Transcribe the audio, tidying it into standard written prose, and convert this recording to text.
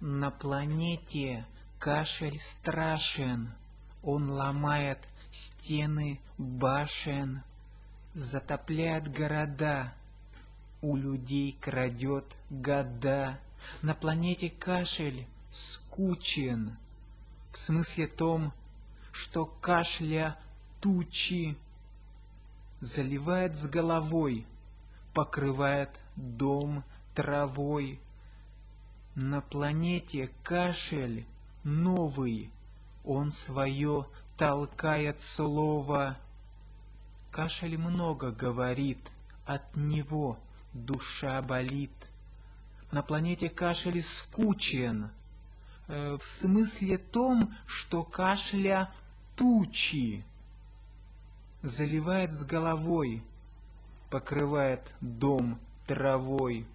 На планете кашель страшен, он ломает стены башен, затопляет города, у людей крадет года. На планете кашель скучен, в смысле том, что кашля тучи заливает с головой, покрывает дом травой. На планете кашель новый, он свое толкает слово. Кашель много говорит, от него душа болит. На планете кашель скучен, в смысле том, что кашля тучи заливает с головой, покрывает дом травой.